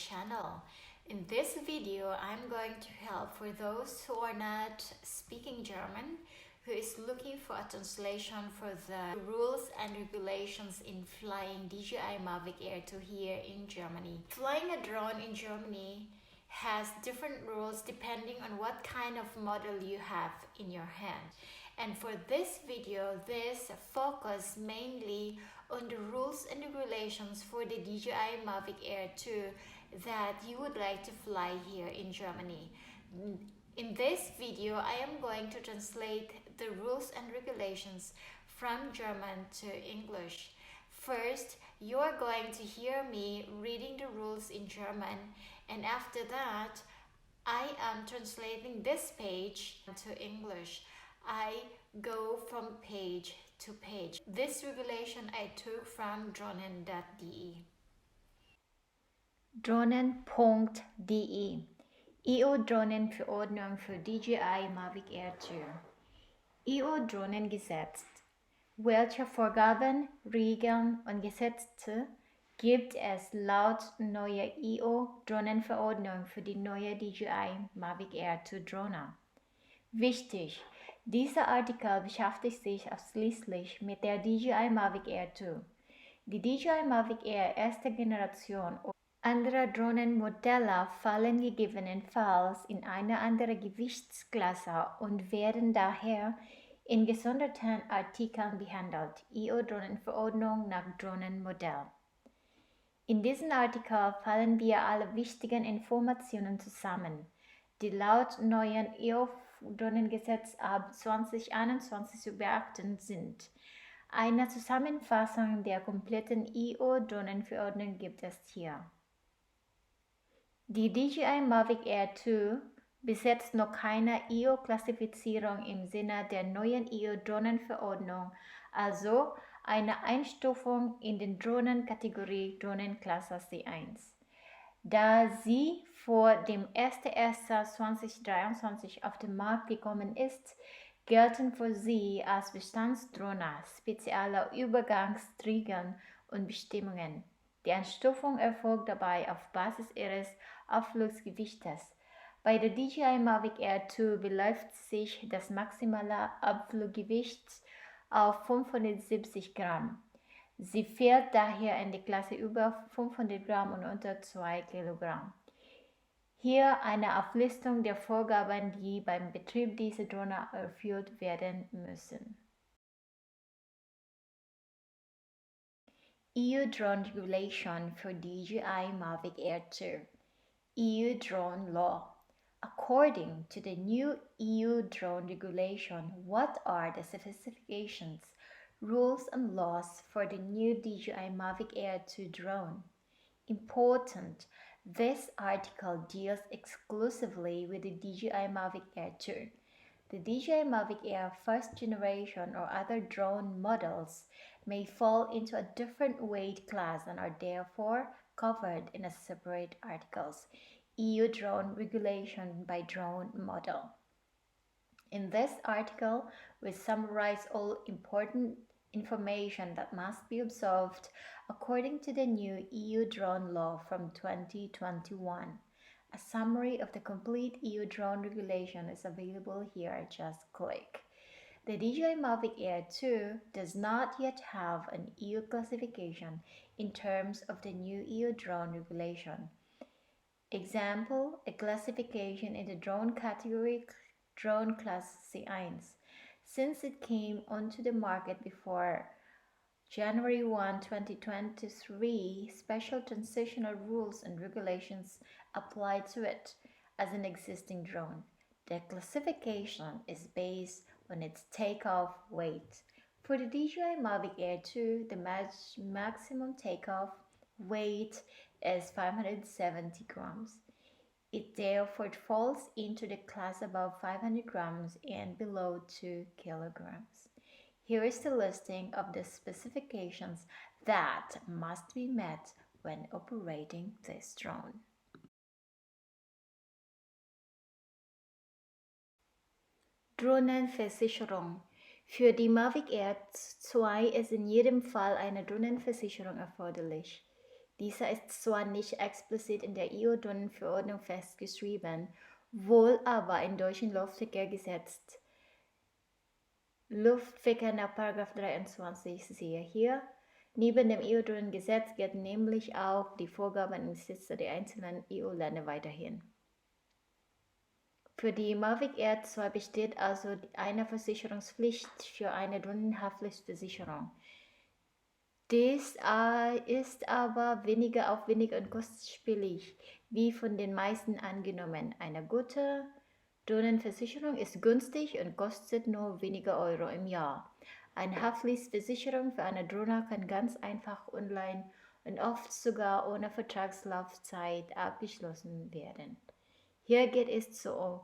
channel. In this video, I'm going to help for those who are not speaking German, who is looking for a translation for the rules and regulations in flying DJI Mavic Air 2 here in Germany. Flying a drone in Germany has different rules depending on what kind of model you have in your hand. And for this video, this focus mainly on the rules and regulations for the DJI Mavic Air 2 that you would like to fly here in Germany. In this video, I am going to translate the rules and regulations from German to English. First, you are going to hear me reading the rules in German, and after that, I am translating this page to English. I go from page to page. This regulation I took from dronen.de. Dronen.de EU-Drohnenverordnung für DJI Mavic Air 2. EU-Drohnengesetz. Welche Vorgaben, Regeln und Gesetze gibt es laut neuer EU-Drohnenverordnung für die neue DJI Mavic Air 2 Drohne? Wichtig, dieser Artikel beschäftigt sich ausschließlich mit der DJI Mavic Air 2. Die DJI Mavic Air erste Generation und andere Drohnenmodelle fallen gegebenenfalls in eine andere Gewichtsklasse und werden daher in gesonderten Artikeln behandelt. EU-Drohnenverordnung nach Drohnenmodell. In diesem Artikel fallen wir alle wichtigen Informationen zusammen, die laut neuen EU-Drohnengesetz ab 2021 zu beachten sind. Eine Zusammenfassung der kompletten EU-Drohnenverordnung gibt es hier. Die DJI Mavic Air 2 besitzt noch keine EU-Klassifizierung im Sinne der neuen EU-Drohnenverordnung, also eine Einstufung in den Drohnenkategorie Drohnenklasse C1. Da sie vor dem 01.01.2023 auf den Markt gekommen ist, gelten für sie als Bestandsdrohne spezielle Übergangsregeln und Bestimmungen. Die Einstufung erfolgt dabei auf Basis ihres Abflugsgewichtes. Bei der DJI Mavic Air 2 beläuft sich das maximale Abfluggewicht auf 570 Gramm. Sie fällt daher in die Klasse über 500 Gramm und unter 2 Kilogramm. Hier eine Auflistung der Vorgaben, die beim Betrieb dieser Drohne erfüllt werden müssen. EU Drone Regulation for DJI Mavic Air 2. EU Drone Law. According to the new EU drone regulation, what are the specifications, rules and laws for the new DJI Mavic Air 2 drone? Important, this article deals exclusively with the DJI Mavic Air 2. The DJI Mavic Air first generation or other drone models may fall into a different weight class and are therefore covered in a separate articles. EU drone regulation by drone model. In this article, we summarize all important information that must be observed according to the new EU drone law from 2021. A summary of the complete EU drone regulation is available here. Just click. The DJI Mavic Air 2 does not yet have an EU classification in terms of the new EU drone regulation. Example, a classification in the drone category drone class C1. Since it came onto the market before January 1, 2023, special transitional rules and regulations apply to it as an existing drone. The classification is based on its takeoff weight. For the DJI Mavic Air 2, the maximum takeoff weight is 570 grams. It therefore falls into the class above 500 grams and below 2 kilograms. Here is the listing of the specifications that must be met when operating this drone. Drohnenversicherung. Für die Mavic Air 2 ist in jedem Fall eine Drohnenversicherung erforderlich. Dieser ist zwar nicht explizit in der EU-Drohnenverordnung festgeschrieben, wohl aber im deutschen Luftverkehrsgesetz. Luftverkehr nach 23 siehe hier. Neben dem EU-Drohnengesetz gelten nämlich auch die Vorgaben und Gesetze der einzelnen EU-Länder weiterhin. Für die Mavic Air 2 besteht also eine Versicherungspflicht für eine Drohnenhaftpflichtversicherung. Dies ist aber weniger aufwendig und kostspielig, wie von den meisten angenommen. Eine gute Drohnenversicherung ist günstig und kostet nur wenige Euro im Jahr. Eine Haftpflichtversicherung für eine Drohne kann ganz einfach online und oft sogar ohne Vertragslaufzeit abgeschlossen werden. Hier geht es zu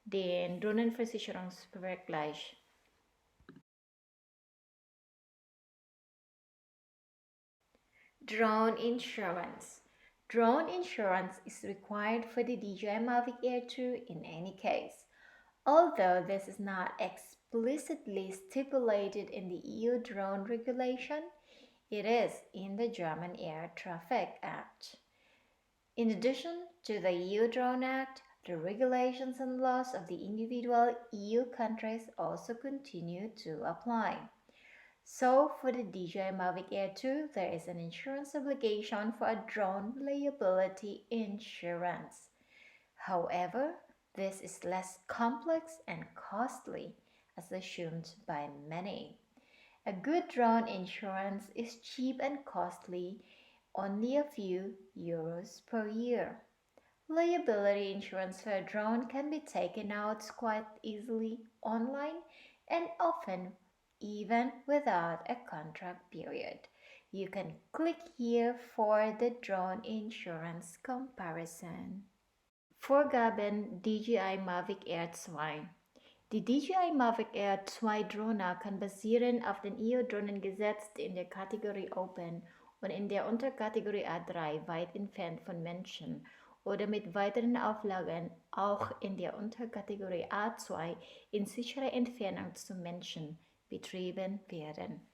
den Drohnenversicherungsvergleich. Drone insurance. Drone insurance is required for the DJI Mavic Air 2 in any case. Although this is not explicitly stipulated in the EU drone regulation, it is in the German Air Traffic Act. In addition to the EU Drone Act, the regulations and laws of the individual EU countries also continue to apply. So, for the DJI Mavic Air 2, there is an insurance obligation for a drone liability insurance. However, this is less complex and costly as assumed by many. A good drone insurance is cheap and costly, only a few euros per year. Liability insurance for a drone can be taken out quite easily online and often even without a contract period. You can click here for the drone insurance comparison. Vorgaben DJI Mavic Air 2. Die DJI Mavic Air 2 Drohne kann basierend auf dem EU-Drohnengesetz in der Kategorie Open und in der Unterkategorie A3 weit entfernt von Menschen oder mit weiteren Auflagen auch in der Unterkategorie A2 in sicherer Entfernung zum Menschen betrieben werden.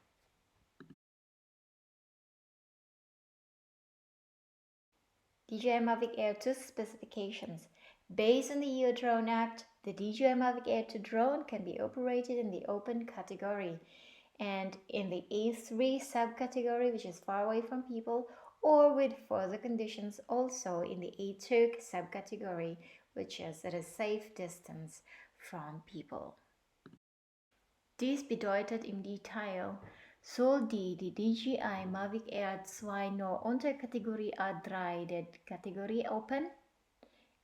DJI Mavic Air 2 specifications. Based on the EU Drone Act, the DJI Mavic Air 2 drone can be operated in the open category and in the A3 subcategory, which is far away from people, or with further conditions also in the A2 subcategory, which is at a safe distance from people. Dies bedeutet im Detail, soll die DJI Mavic Air 2 nur unter Kategorie A3 der Kategorie Open,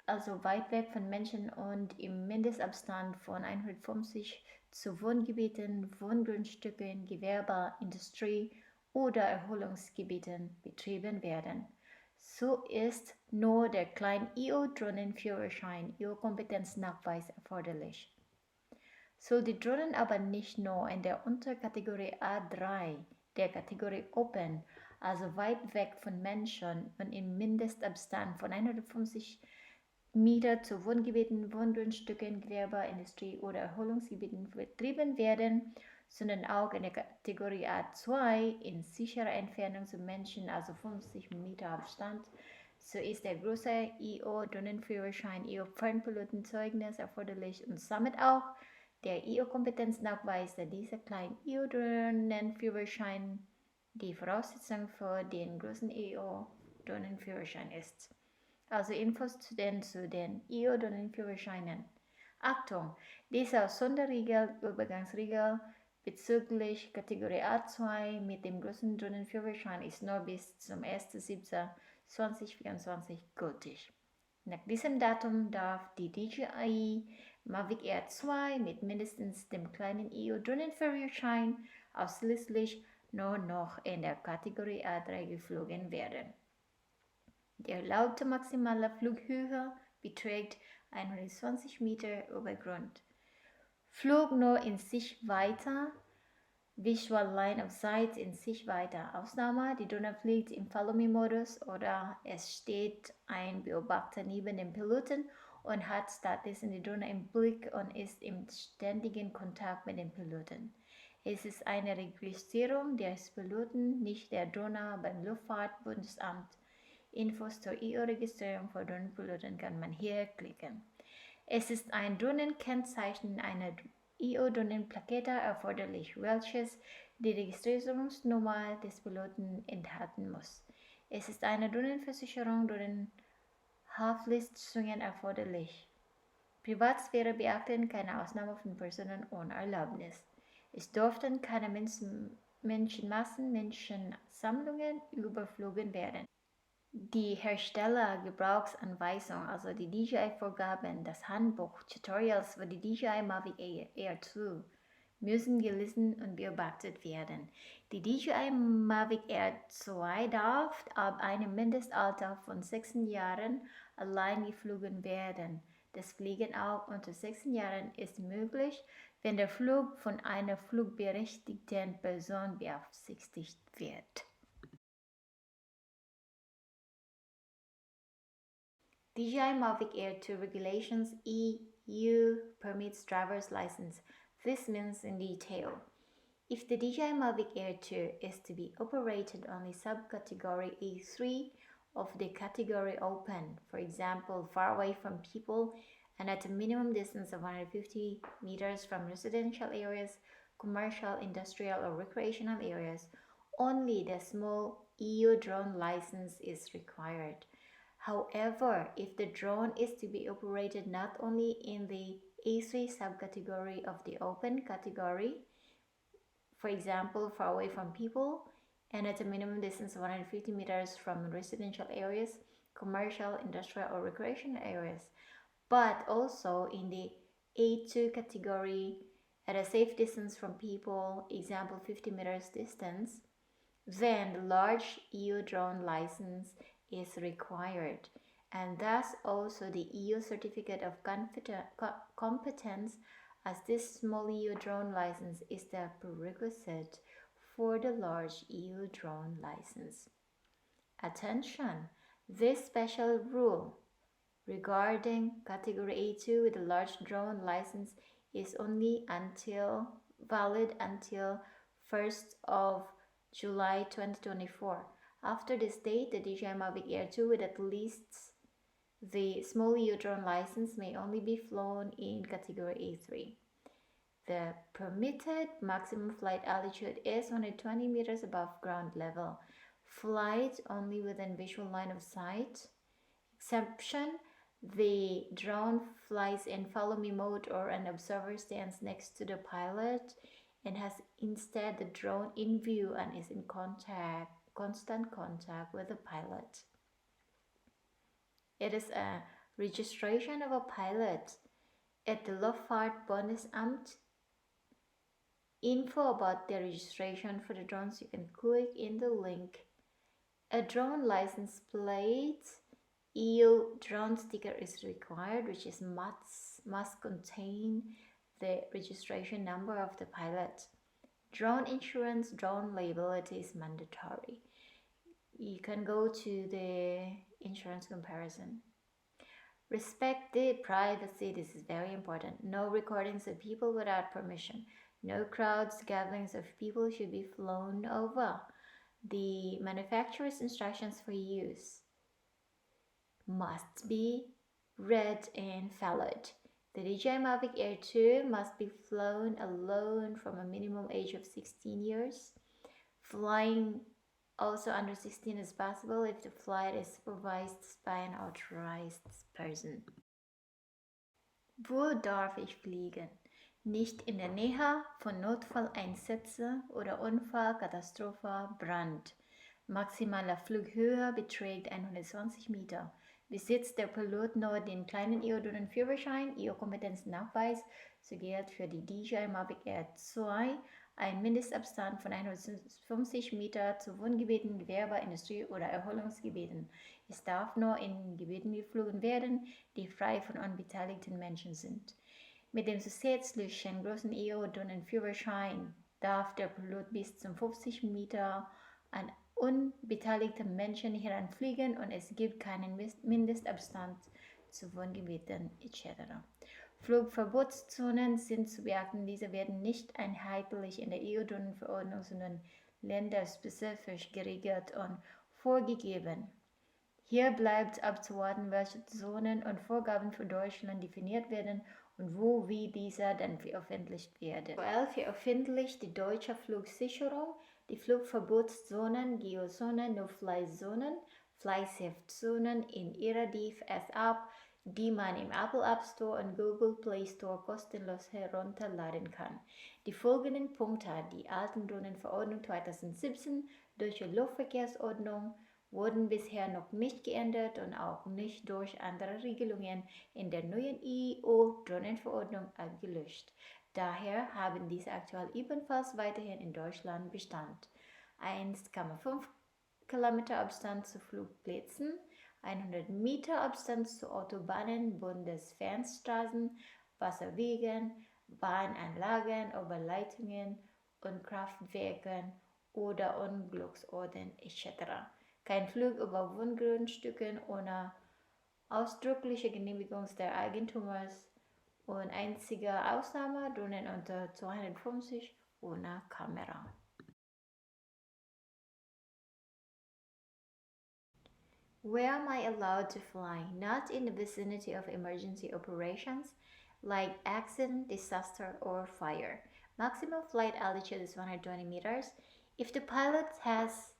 also weit weg von Menschen und im Mindestabstand von 150 zu Wohngebieten, Wohngrundstücken, Gewerbe, Industrie oder Erholungsgebieten betrieben werden. So ist nur der kleine EU-Drohnenführerschein, EU-Kompetenznachweis erforderlich. Soll die Drohnen aber nicht nur in der Unterkategorie A3 der Kategorie Open, also weit weg von Menschen und im Mindestabstand von 150 Meter zu Wohngebieten, Wohngrundstücken, Gewerbe, Industrie oder Erholungsgebieten betrieben werden, sondern auch in der Kategorie A2 in sicherer Entfernung zu Menschen, also 50 Meter Abstand, so ist der große EU-Drohnenführerschein, EU-Fernpilotenzeugnis erforderlich und somit auch der EU-Kompetenznachweis, der dieser kleine EU-Drohnenführerschein die Voraussetzung für den großen EU-Drohnenführerschein ist. Also Infos zu den EU-Drohnenführerscheinen. Achtung, diese Sonderregel, Übergangsregel bezüglich Kategorie A2 mit dem großen Drohnenführerschein ist nur bis zum 1.7.2024 gültig. Nach diesem Datum darf die DJI Mavic Air 2 mit mindestens dem kleinen EU-Drohnenführerschein ausschließlich nur noch in der Kategorie A3 geflogen werden. Die erlaubte maximale Flughöhe beträgt 120 Meter über Grund. Flug nur in Sichtweite, Visual Line of Sight in Sichtweite. Ausnahme, die Drohne fliegt im Follow-Me-Modus oder es steht ein Beobachter neben dem Piloten und hat stattdessen die Drohne im Blick und ist im ständigen Kontakt mit dem Piloten. Es ist eine Registrierung des Piloten, nicht der Drohne beim Luftfahrtbundesamt. Infos zur EU-Registrierung für Drohnenpiloten kann man hier klicken. Es ist ein Drohnenkennzeichen einer EU-Drohnenplakette erforderlich, welches die Registrierungsnummer des Piloten enthalten muss. Es ist eine Drohnenversicherung, Drohnenhaftleistungen erforderlich. Privatsphäre beachten, keine Ausnahme von Personen ohne Erlaubnis. Es durften keine Menschenmassen, Menschensammlungen überflogen werden. Die Herstellergebrauchsanweisung, also die DJI-Vorgaben, das Handbuch, Tutorials für die DJI Mavic Air 2 müssen gelesen und beobachtet werden. Die DJI Mavic Air 2 darf ab einem Mindestalter von 16 Jahren allein geflogen werden. Das Fliegen auch unter 16 Jahren ist möglich, wenn der Flug von einer flugberechtigten Person beaufsichtigt wird. DJI Mavic Air 2 Regulations EU permits driver's license. This means in detail. If the DJI Mavic Air 2 is to be operated only subcategory A3 of the category open, for example, far away from people and at a minimum distance of 150 meters from residential areas, commercial, industrial, or recreational areas, only the small EU drone license is required. However, if the drone is to be operated not only in the A3 subcategory of the open category, for example, far away from people, and at a minimum distance of 150 meters from residential areas, commercial, industrial, or recreational areas, but also in the A2 category at a safe distance from people, example 50 meters distance, then the large EU drone license is required, and thus also the EU certificate of competence, as this small EU drone license is the prerequisite for the large EU drone license. Attention! This special rule regarding category A2 with a large drone license is only valid until 1st of July 2024. After this date, the DJI Mavic Air 2 with at least the small EU drone license may only be flown in category A3. The permitted maximum flight altitude is 120 meters above ground level. Flight only within visual line of sight. Exception: the drone flies in follow me mode or an observer stands next to the pilot and has instead the drone in view and is in constant contact with the pilot. It is a registration of a pilot at the Luftfahrtbundesamt. Info about the registration for the drones, you can click in the link. A drone license plate EU drone sticker is required, which is must contain the registration number of the pilot. Drone insurance, drone liability is mandatory. You can go to the insurance comparison. Respect the privacy. This is very important. No recordings of people without permission. No crowds, gatherings of people should be flown over. The manufacturer's instructions for use must be read and followed. The DJI Mavic Air 2 must be flown alone from a minimum age of 16 years. Flying also under 16 is possible if the flight is supervised by an authorized person. Wo darf ich fliegen? Nicht in der Nähe von Notfalleinsätzen oder Unfall, Katastrophe, Brand. Maximale Flughöhe beträgt 120 Meter. Besitzt der Pilot nur den kleinen EU-Führerschein, EU-Kompetenznachweis, so gilt für die DJI Mavic Air 2 ein Mindestabstand von 150 Meter zu Wohngebieten, Gewerbe, Industrie- oder Erholungsgebieten. Es darf nur in Gebieten geflogen werden, die frei von unbeteiligten Menschen sind. Mit dem zusätzlichen großen EU-Führerschein darf der Pilot bis zu 50 Meter an unbeteiligte Menschen heranfliegen und es gibt keinen Mindestabstand zu Wohngebieten etc. Flugverbotszonen sind zu beachten, diese werden nicht einheitlich in der EU-Drohnenverordnung, sondern länderspezifisch geregelt und vorgegeben. Hier bleibt abzuwarten, welche Zonen und Vorgaben für Deutschland definiert werden und wie diese dann veröffentlicht werden. Aktuell veröffentlicht die deutsche Flugsicherung die Flugverbotszonen, Geozonen, No-Fly-Zonen, Fly-Safe-Zonen in ihrer DFS-App, die man im Apple App Store und Google Play Store kostenlos herunterladen kann. Die folgenden Punkte, die alten Drohnenverordnung 2017 Deutsche Luftverkehrsordnung, wurden bisher noch nicht geändert und auch nicht durch andere Regelungen in der neuen EU-Drohnenverordnung abgelöst. Daher haben diese aktuell ebenfalls weiterhin in Deutschland Bestand. 1,5 Kilometer Abstand zu Flugplätzen, 100 Meter Abstand zu Autobahnen, Bundesfernstraßen, Wasserwegen, Bahnanlagen, Oberleitungen und Kraftwerken oder Unglücksorten etc. Kein Flug über Wohngrundstücken ohne ausdrückliche Genehmigung des Eigentümers und einzige Ausnahme Drohnen unter 250 ohne Kamera. Where am I allowed to fly? Not in the vicinity of emergency operations like accident, disaster, or fire. Maximum flight altitude is 120 meters. If the pilot has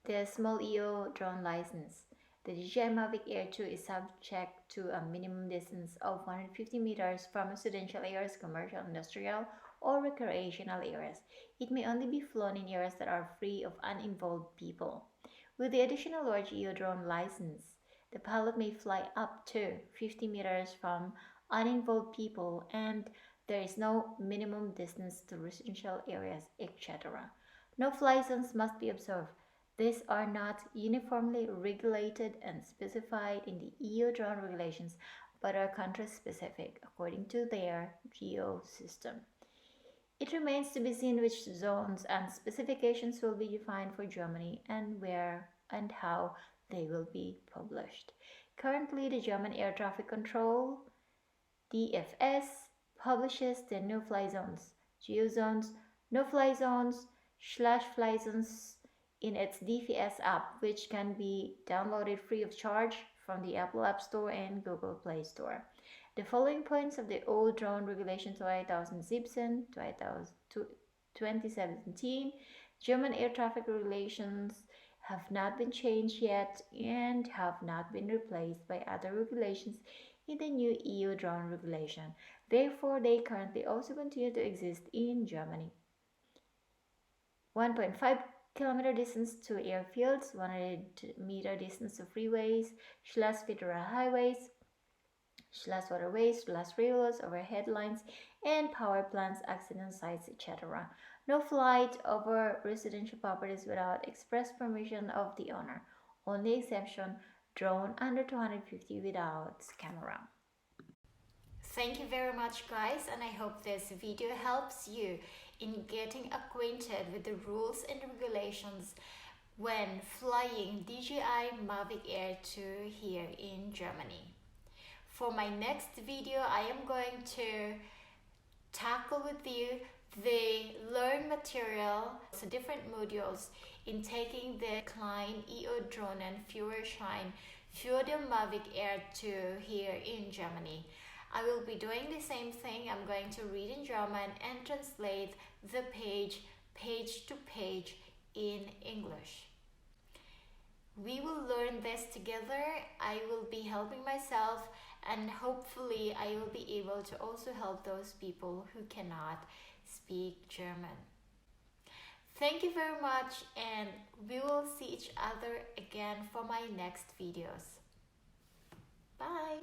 the small EO drone license, the DJI Mavic Air 2 is subject to a minimum distance of 150 meters from residential areas, commercial, industrial, or recreational areas. It may only be flown in areas that are free of uninvolved people. With the additional large EO drone license, the pilot may fly up to 50 meters from uninvolved people, and there is no minimum distance to residential areas, etc. No fly zones must be observed. These are not uniformly regulated and specified in the EU drone regulations, but are country-specific according to their geo system. It remains to be seen which zones and specifications will be defined for Germany and where and how they will be published. Currently, the German Air Traffic Control DFS publishes the no-fly zones, geozones, no-fly zones, /fly zones in its DFS app, which can be downloaded free of charge from the Apple App Store and Google Play Store. The following points of the old drone regulation 2017, 2017 German air traffic regulations have not been changed yet and have not been replaced by other regulations in the new EU drone regulation. Therefore, they currently also continue to exist in Germany. 1.5 kilometer distance to airfields, 100 meter distance to freeways, federal highways, waterways, railroads, overhead lines, and power plants, accident sites, etc. No flight over residential properties without express permission of the owner. Only exception, drone under 250 without camera. Thank you very much, guys, and I hope this video helps you in getting acquainted with the rules and regulations when flying DJI Mavic Air 2 here in Germany. For my next video, I am going to tackle with you the learn material, so different modules in taking the Klein EO drone and Führerschein für den Mavic Air 2 here in Germany. I will be doing the same thing. I'm going to read in German and translate the page to page in English. We will learn this together. I will be helping myself, and hopefully I will be able to also help those people who cannot speak German. Thank you very much, and we will see each other again for my next videos. Bye!